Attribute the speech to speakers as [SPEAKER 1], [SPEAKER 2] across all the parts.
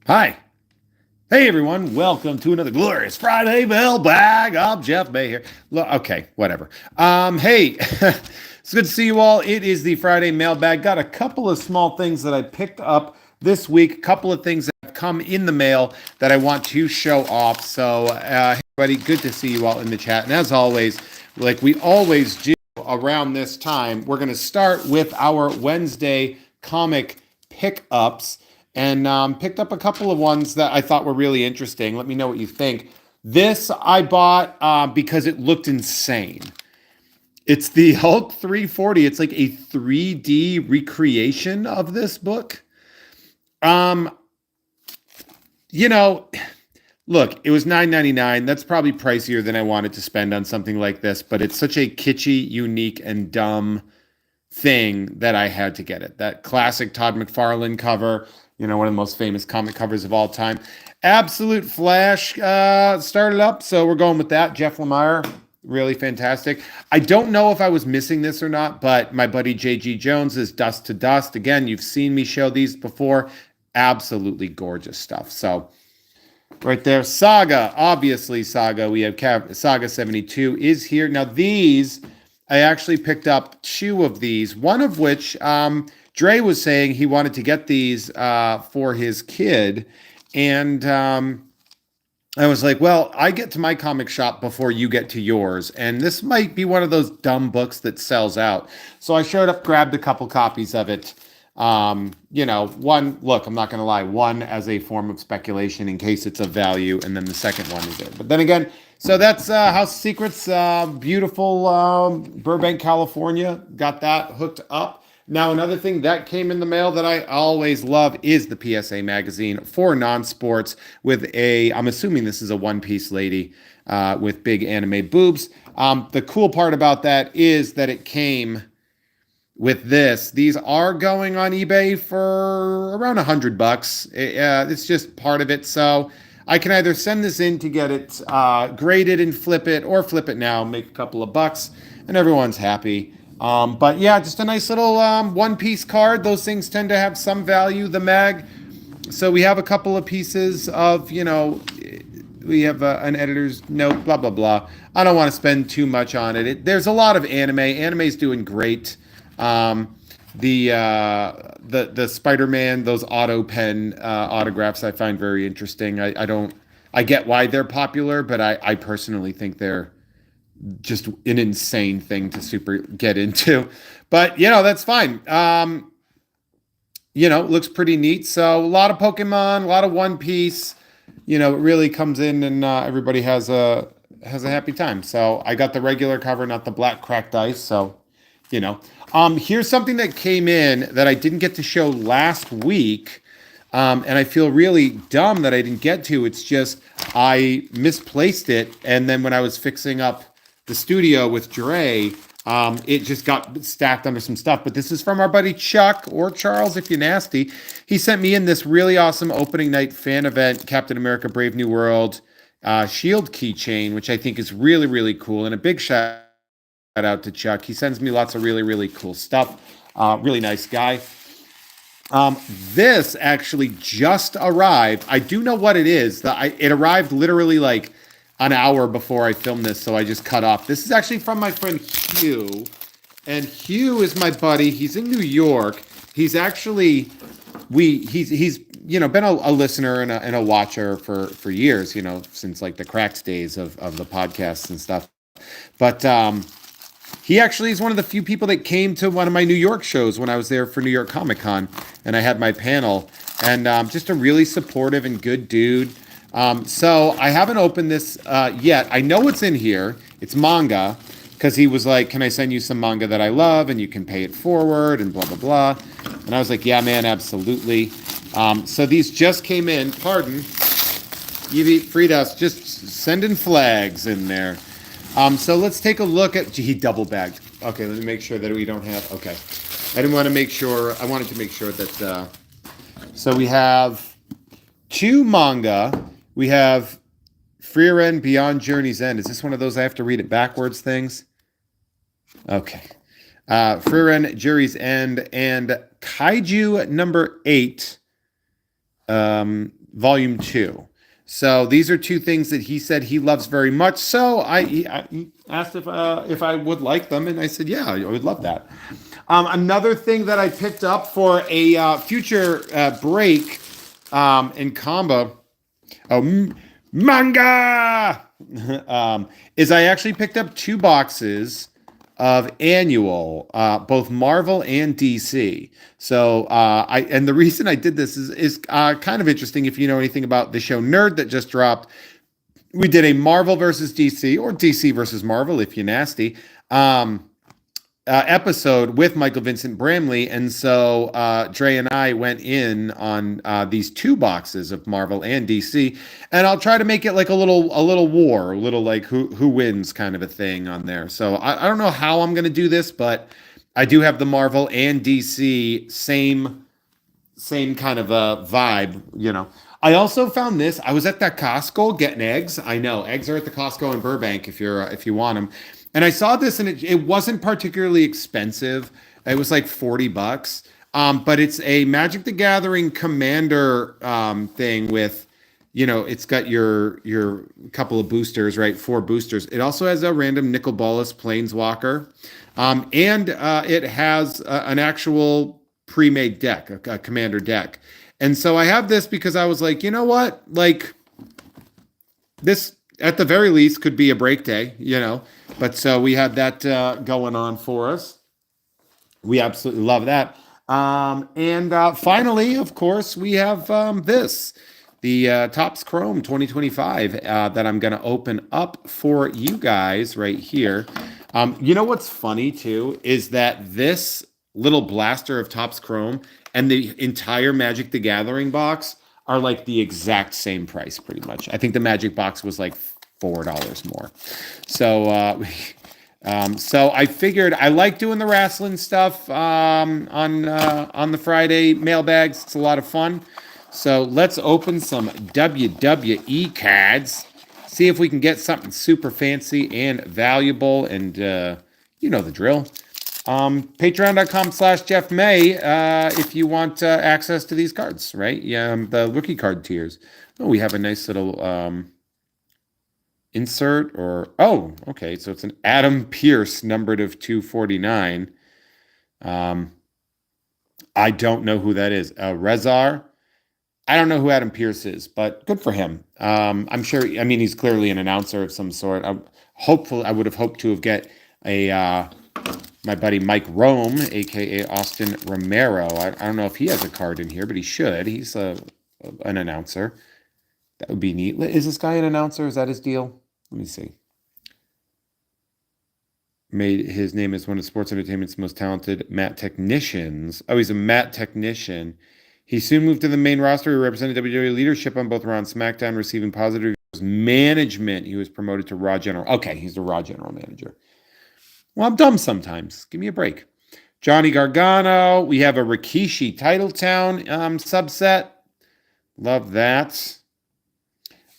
[SPEAKER 1] Hi. Hey, everyone. Welcome to another glorious Friday mailbag. I'm Jeff May here. Okay, whatever. Hey, it's good to see you all. It is the Friday mailbag. Got a couple of small things that I picked up this week, a couple of things that have come in the mail that I want to show off. So, hey, everybody, good to see you all in the chat. And as always, like we always do around this time, we're going to start with our Wednesday comic pickups and picked up a couple of ones that I thought were really interesting. Let me know what you think. This I bought because it looked insane. It's the Hulk 340. It's like a 3D recreation of this book. Um, you know, Look, it was $9.99. That's probably pricier than I wanted to spend on something like this, but it's such a kitschy, unique, and dumb thing that I had to get it. That classic Todd McFarlane cover, one of the most famous comic covers of all time. Absolute Flash started up, so we're going with that. Jeff Lemire, really fantastic. I don't know if I was missing this or not, but my buddy J.G. Jones is Dust to Dust. Again, you've seen me show these before. Absolutely gorgeous stuff. So right there, Saga, obviously Saga. We have Saga 72 is here. Now these, I actually picked up two of these, one of which Dre was saying he wanted to get these for his kid. And I was like, well, I get to my comic shop before you get to yours. And this might be one of those dumb books that sells out. So I showed up, grabbed a couple copies of it. One, look, I'm not going to lie, one as a form of speculation in case it's of value, and then the second one is there. But then again, so that's House of Secrets, beautiful Burbank, California. Got that hooked up. Now, another thing that came in the mail that I always love is the PSA magazine for non-sports with I'm assuming this is a one-piece lady with big anime boobs. The cool part about that is that it came with this. These are going on eBay for around $100. It's just part of it. So I can either send this in to get it graded and flip it, or flip it now, make a couple of bucks, and everyone's happy. But yeah, just a nice little one-piece card. Those things tend to have some value, the mag. So we have a couple of pieces of, we have an editor's note, blah, blah, blah. I don't want to spend too much on it. There's a lot of anime. Anime's doing great. The Spider-Man, those auto pen autographs I find very interesting. I get why they're popular, but I personally think they're just an insane thing to super get into. But that's fine. Looks pretty neat. So a lot of Pokemon, a lot of One Piece. It really comes in and everybody has a happy time. So I got the regular cover, not the black cracked ice. So here's something that came in that I didn't get to show last week. And I feel really dumb that I didn't get to. It's just I misplaced it. And then when I was fixing up the studio with Dre, it just got stacked under some stuff. But this is from our buddy Chuck, or Charles if you're nasty. He sent me in this really awesome opening night fan event, Captain America Brave New World Shield keychain, which I think is really, really cool. And a big shout out to Chuck. He sends me lots of really, really cool stuff. Really nice guy. This actually just arrived. I do know what it is. It arrived literally like an hour before I filmed this, so I just cut off. This is actually from my friend Hugh. And Hugh is my buddy. He's in New York. He's actually he's been a listener and a watcher for years, since like the Cracks days of the podcasts and stuff. But he actually is one of the few people that came to one of my New York shows when I was there for New York Comic Con, and I had my panel. And just a really supportive and good dude. So I haven't opened this yet. I know what's in here. It's manga, because he was like, can I send you some manga that I love and you can pay it forward and blah, blah, blah. And I was like, yeah, man, absolutely. So these just came in. Pardon. Evie Fridas just sending flags in there. So let's take a look at, he double bagged. Okay, let me make sure that we don't have, okay. I wanted to make sure that, so we have two manga. We have Frieren Beyond Journey's End. Is this one of those I have to read it backwards things? Okay. Frieren Journey's End and Kaiju number 8. Volume 2. So these are two things that he said he loves very much. So he asked if I would like them, and I said, yeah, I would love that. Another thing that I picked up for a future break in combo, oh, manga, is I actually picked up 2 boxes of annual, both Marvel and DC. So and the reason I did this is kind of interesting if you know anything about the show Nerd that just dropped. We did a Marvel versus DC or DC versus Marvel if you're nasty. Episode with Michael Vincent Bramley, and so Dre and I went in on these 2 boxes of Marvel and DC, and I'll try to make it like a little war, a little like who wins kind of a thing on there. So I don't know how I'm gonna do this, but I do have the Marvel and DC same kind of a vibe, you know. I also found this. I was at that Costco getting eggs. I know eggs are at the Costco in Burbank if you want them. And I saw this, and it wasn't particularly expensive. It was like $40. But it's a Magic the Gathering Commander thing with, you know, it's got your couple of boosters, right? 4 boosters. It also has a random Nicol Bolas Planeswalker, and it has an actual pre-made deck, a commander deck. And so I have this because I was like, you know what? Like this at the very least could be a break day, you know. But so we had that going on for us. We absolutely love that. And finally, of course, we have this, the Topps Chrome 2025 that I'm going to open up for you guys right here. You know what's funny too is that this little blaster of Topps Chrome and the entire Magic the Gathering box are like the exact same price, pretty much. I think the Magic box was like $4 more. So, so I figured I like doing the wrestling stuff on the Friday mailbags. It's a lot of fun. So let's open some WWE cards. See if we can get something super fancy and valuable. And you know the drill. Patreon.com/Jeff May if you want access to these cards, right? Yeah, the rookie card tiers. Oh, we have a nice little insert oh, okay. So it's an Adam Pearce numbered of 249. I don't know who that is. Rezar. I don't know who Adam Pearce is, but good for him. I'm sure. I mean, he's clearly an announcer of some sort. I would have hoped to have get a my buddy Mike Rome, aka Austin Romero. I don't know if he has a card in here, but he should. He's an announcer. That would be neat. Is this guy an announcer? Is that his deal? Let me see. Made his name as one of sports entertainment's most talented mat technicians. Oh, he's a mat technician. He soon moved to the main roster. He represented WWE leadership on both Raw and SmackDown, receiving positive reviews. Management. He was promoted to Raw General. Okay, he's the Raw General Manager. Well, I'm dumb sometimes. Give me a break. Johnny Gargano. We have a Rikishi Titletown subset. Love that.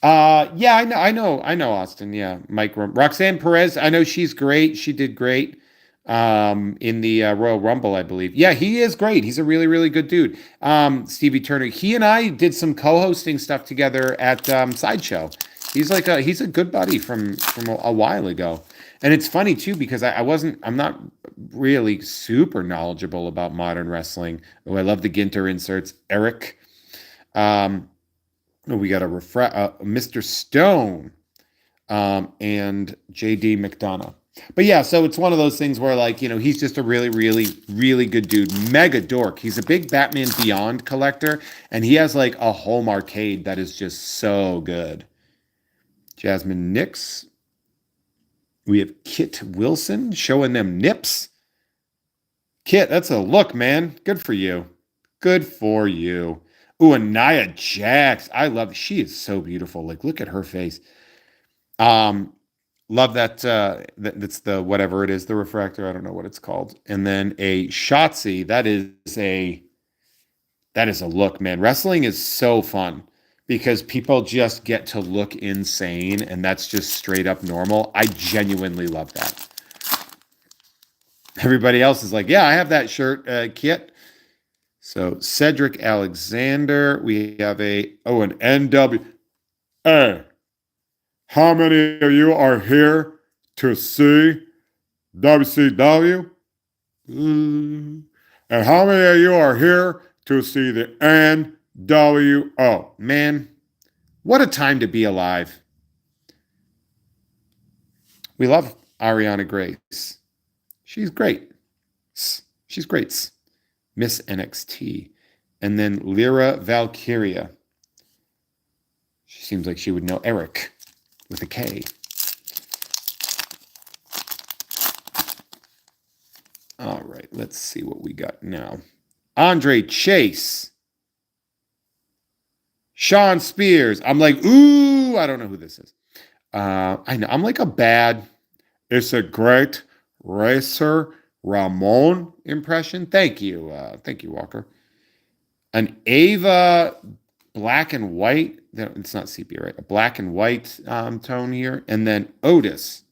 [SPEAKER 1] Yeah, I know, Austin. Yeah, Mike Roxanne Perez. I know she's great. She did great in the Royal Rumble, I believe. Yeah, he is great. He's a really, really good dude. Stevie Turner. He and I did some co-hosting stuff together at Sideshow. He's a good buddy from a while ago. And it's funny too because I'm not really super knowledgeable about modern wrestling. Oh, I love the Ginter inserts. Eric. We got a Mr. Stone and JD McDonough. But yeah, so it's one of those things where, like, you know, he's just a really, really, really good dude. Mega dork. He's a big Batman Beyond collector, and he has like a home arcade that is just so good. Jasmine Nix. We have Kit Wilson showing them nips. Kit, that's a look, man. Good for you. Good for you. Ooh, and Nia Jax. I love, she is so beautiful. Like, look at her face. Love that. That's the, whatever it is, the refractor. I don't know what it's called. And then a Shotzi. That is a look, man. Wrestling is so fun because people just get to look insane, and that's just straight up normal. I genuinely love that. Everybody else is like, yeah, I have that shirt, Kit. So Cedric Alexander. We have an NW. Hey, how many of you are here to see WCW? And how many of you are here to see the NWO? Man, what a time to be alive. We love Ariana Grace. She's great. She's great. Miss NXT. And then Lyra Valkyria. She seems like she would know Eric with a K. All right, let's see what we got now. Andre Chase. Sean Spears. I'm like, ooh, I don't know who this is. I know. I'm like a bad, it's a great racer Ramon impression. Thank you. Thank you, Walker. An Ava black and white. It's not sepia, right? A black and white tone here. And then Otis.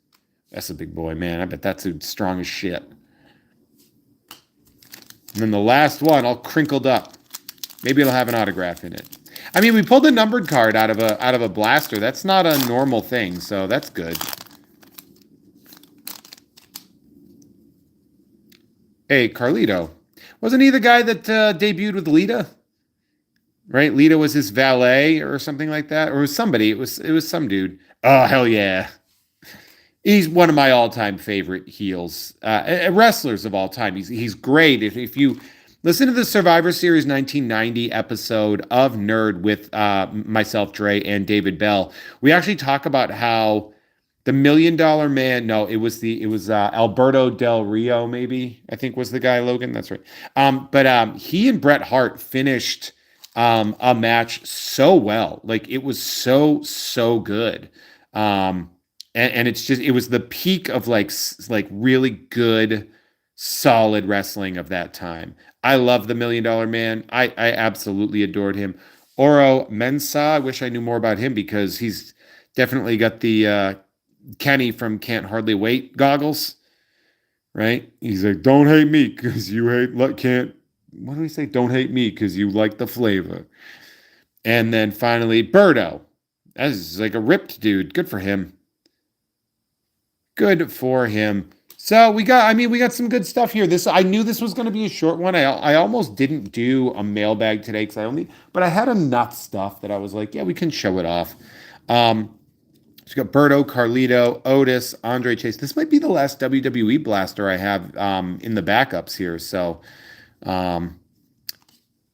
[SPEAKER 1] That's a big boy, man. I bet that's strong as shit. And then the last one, all crinkled up. Maybe it'll have an autograph in it. I mean, we pulled a numbered card out of a blaster. That's not a normal thing, so that's good. Hey, Carlito. Wasn't he the guy that debuted with Lita? Right? Lita was his valet or something like that? Or it was somebody. It was some dude. Oh, hell yeah. He's one of my all-time favorite heels. Wrestlers of all time. He's great. If you listen to the Survivor Series 1990 episode of Nerd with myself, Dre, and David Bell, we actually talk about how the $1 Million Man. No, it was Alberto Del Rio, maybe I think was the guy. Logan, that's right. But he and Bret Hart finished a match so well, like it was so good. And it was the peak of like really good, solid wrestling of that time. I love the $1 Million Man. I absolutely adored him. Oro Mensah. I wish I knew more about him because he's definitely got the Kenny from Can't Hardly Wait goggles, right? He's like, don't hate me because you can't. What do we say? Don't hate me because you like the flavor. And then finally, Birdo. That's like a ripped dude. Good for him. Good for him. So we got some good stuff here. I knew this was going to be a short one. I almost didn't do a mailbag today but I had enough stuff that I was like, yeah, we can show it off. So we got Berto, Carlito, Otis, Andre Chase. This might be the last WWE blaster I have in the backups here. So, any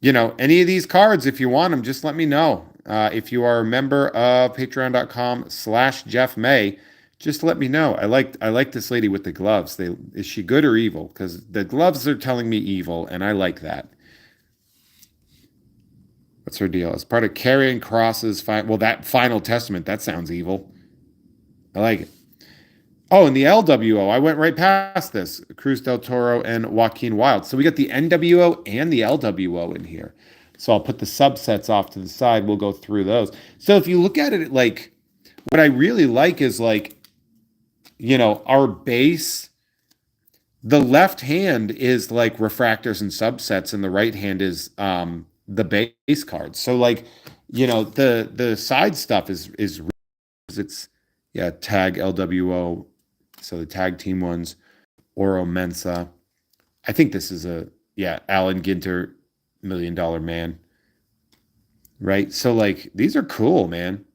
[SPEAKER 1] of these cards, if you want them, just let me know. If you are a member of patreon.com/Jeff May, just let me know. I like this lady with the gloves. Is she good or evil? Because the gloves are telling me evil, and I like that. What's her deal? As part of carrying crosses, that Final Testament, that sounds evil. I like it. Oh, and the LWO. I went right past this. Cruz del Toro and Joaquin Wilde. So we got the NWO and the LWO in here. So I'll put the subsets off to the side. We'll go through those. So if you look at it, like, what I really like is like, our base. The left hand is like refractors and subsets, and the right hand is the base cards. So like, the side stuff is it's tag LWO. So the tag team ones, Oro Mensah. I think this is Alan Ginter, $1 Million Man. Right? So like these are cool, man.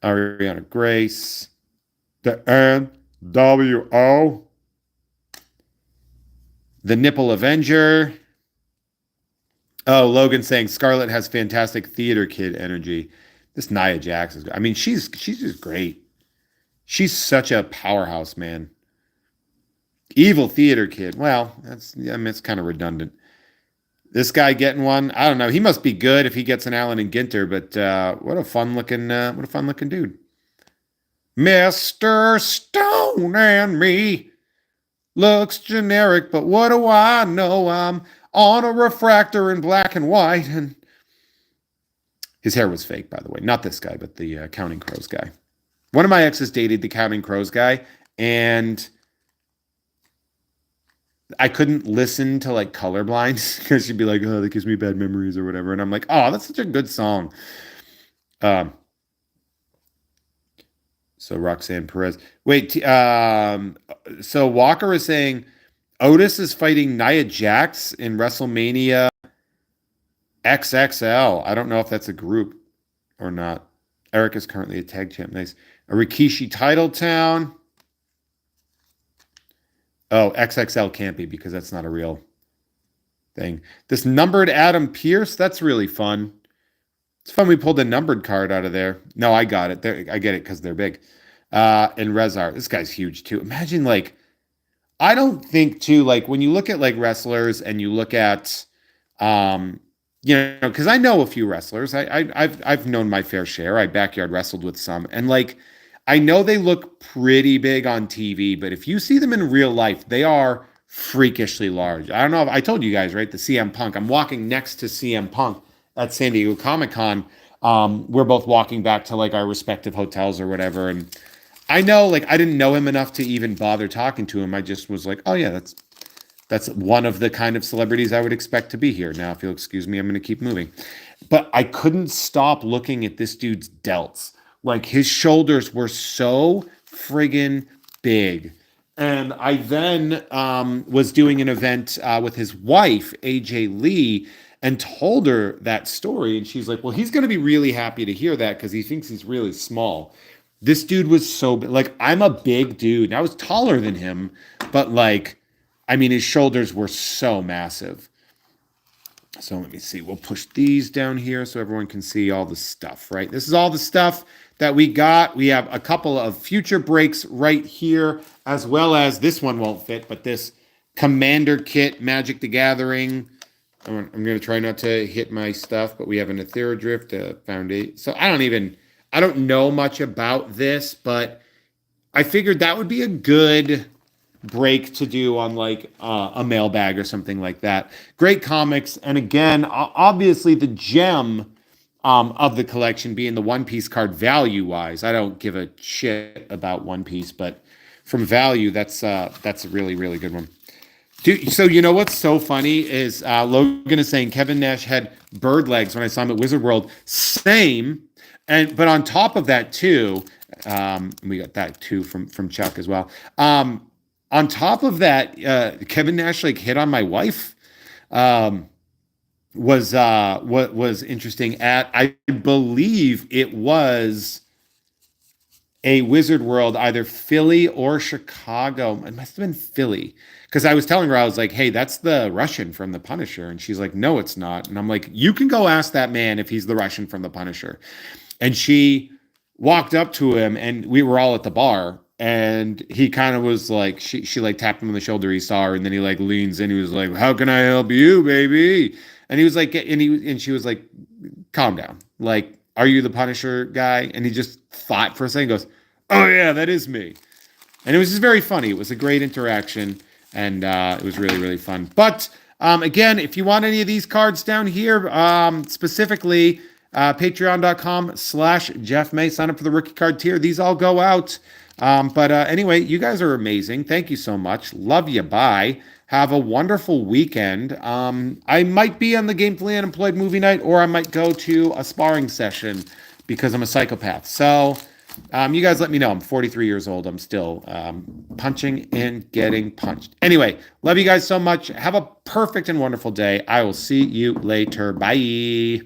[SPEAKER 1] Ariana Grace. The NWO. The Nipple Avenger. Oh, Logan saying Scarlett has fantastic theater kid energy. This Nia Jax is, she's just great. She's such a powerhouse, man. Evil theater kid. Well, it's kind of redundant. This guy getting one, I don't know. He must be good if he gets an Allen and Ginter, but what a fun looking dude. Mr. Stone and me. Looks generic, but what do I know? I'm on a refractor in black and white. And his hair was fake, by the way. Not this guy, but the Counting Crows guy. One of my exes dated the Counting Crows guy, and I couldn't listen to like Colorblind because she'd be like, "Oh, that gives me bad memories" or whatever, and I'm like, "Oh, that's such a good song." Um, so Roxanne Perez. Wait, so Walker is saying Otis is fighting Nia Jax in WrestleMania XXL. I don't know if that's a group or not. Eric is currently a tag champ. Nice. A Rikishi title town. Oh, XXL can't be because that's not a real thing. This numbered Adam Pierce, that's really fun. It's fun we pulled a numbered card out of there. No, I got it. I get it because they're big. And Rezar, this guy's huge too. Imagine like, I don't think too, like when you look at like wrestlers and you look at, um, because I know a few wrestlers. I've known my fair share. I backyard wrestled with some, and like I know they look pretty big on TV, but if you see them in real life, they are freakishly large. I don't know if I told you guys, right? The CM Punk. I'm walking next to CM Punk at San Diego Comic Con. We're both walking back to like our respective hotels or whatever, and I know like I didn't know him enough to even bother talking to him. I just was like, oh yeah, that's one of the kind of celebrities I would expect to be here. Now, if you'll excuse me, I'm going to keep moving. But I couldn't stop looking at this dude's delts. Like his shoulders were so friggin' big. And I then was doing an event with his wife, AJ Lee, and told her that story. And she's like, well, he's going to be really happy to hear that because he thinks he's really small. This dude was so big. Like, I'm a big dude. And I was taller than him, but like, I mean, his shoulders were so massive. So let me see. We'll push these down here so everyone can see all the stuff, right? This is all the stuff that we got. We have a couple of future breaks right here, as well as this one won't fit, but this Commander Kit Magic the Gathering. I'm going to try not to hit my stuff, but we have an Etherodrift, a Foundation. So I don't know much about this, but I figured that would be a good break to do on like a mailbag or something like that. Great comics. And again, obviously the gem of the collection being the One Piece card value wise. I don't give a shit about One Piece, but from value, that's a really, really good one. Dude, so you know what's so funny is Logan is saying Kevin Nash had bird legs when I saw him at Wizard World. Same. But on top of that too, we got that too from Chuck as well. On top of that, Kevin Nash like hit on my wife. Was what was interesting at I believe it was a Wizard World, either Philly or Chicago. It must have been Philly. Because I was telling her, I was like, hey, that's the Russian from The Punisher. And she's like, no, it's not. And I'm like, you can go ask that man if he's the Russian from The Punisher. And she walked up to him and we were all at the bar. And he kind of was like, she like tapped him on the shoulder. He saw her, and then he like leans in. He was like, how can I help you, baby? And he was like, and she was like, calm down. Like, are you the Punisher guy? And he just thought for a second, goes, oh yeah, that is me. And it was just very funny. It was a great interaction, and it was really, really fun. But again, if you want any of these cards down here, specifically patreon.com/Jeff May, sign up for the rookie card tier. These all go out. But anyway, you guys are amazing. Thank you so much. Love you. Bye. Have a wonderful weekend. I might be on the Gamefully Unemployed movie night, or I might go to a sparring session because I'm a psychopath. So you guys let me know. I'm 43 years old. I'm still punching and getting punched. Anyway, love you guys so much. Have a perfect and wonderful day. I will see you later. Bye.